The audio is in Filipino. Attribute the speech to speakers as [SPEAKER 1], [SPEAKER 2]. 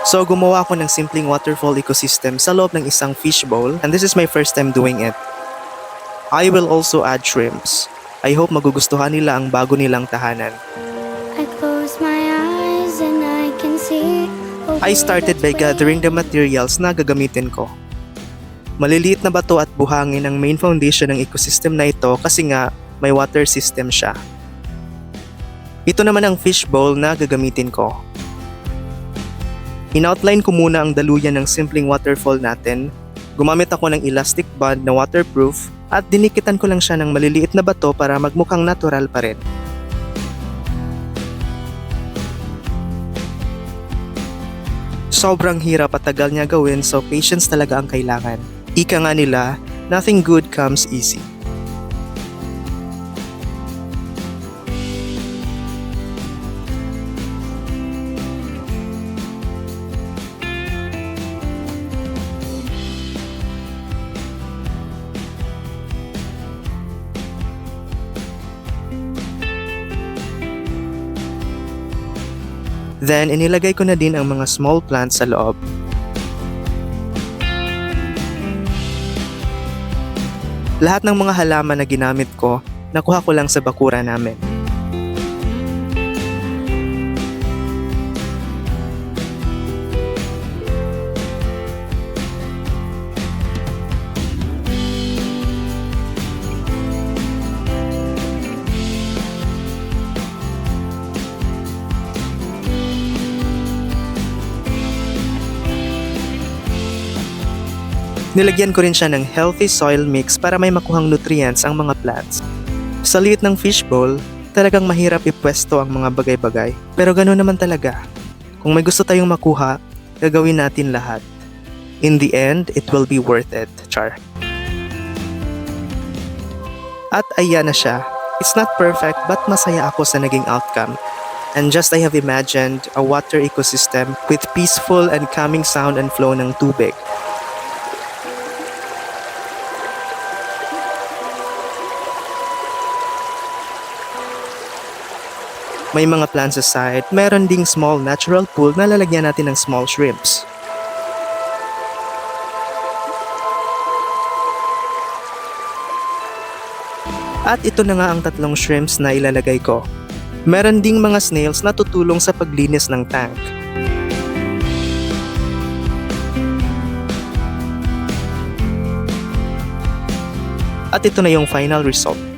[SPEAKER 1] So gumawa ako ng simpleng waterfall ecosystem sa loob ng isang fishbowl, and this is my first time doing it. I will also add shrimps. I hope magugustuhan nila ang bago nilang tahanan.
[SPEAKER 2] I close my eyes and I can see.
[SPEAKER 1] I started by gathering the materials na gagamitin ko. Maliliit na bato at buhangin ang main foundation ng ecosystem na ito kasi nga may water system siya. Ito naman ang fishbowl na gagamitin ko. In-outline ko muna ang daluyan ng simpleng waterfall natin. Gumamit ako ng elastic band na waterproof at dinikitan ko lang siya ng maliliit na bato para magmukhang natural pa rin. Sobrang hirap at tagal niya gawin, so patience talaga ang kailangan. Ika nga nila, nothing good comes easy. Then, inilagay ko na din ang mga small plants sa loob. Lahat ng mga halaman na ginamit ko, nakuha ko lang sa bakura namin. Nilagyan ko rin siya ng healthy soil mix para may makuhang nutrients ang mga plants. Sa liit ng fishbowl, talagang mahirap ipwesto ang mga bagay-bagay. Pero gano'n naman talaga. Kung may gusto tayong makuha, gagawin natin lahat. In the end, it will be worth it. Char. At ayan na siya. It's not perfect but masaya ako sa naging outcome. And just I have imagined a water ecosystem with peaceful and calming sound and flow ng tubig. May mga plants sa side, meron ding small natural pool na lalagyan natin ng small shrimps. At ito na nga ang tatlong shrimps na ilalagay ko. Meron ding mga snails na tutulong sa paglinis ng tank. At ito na yung final result.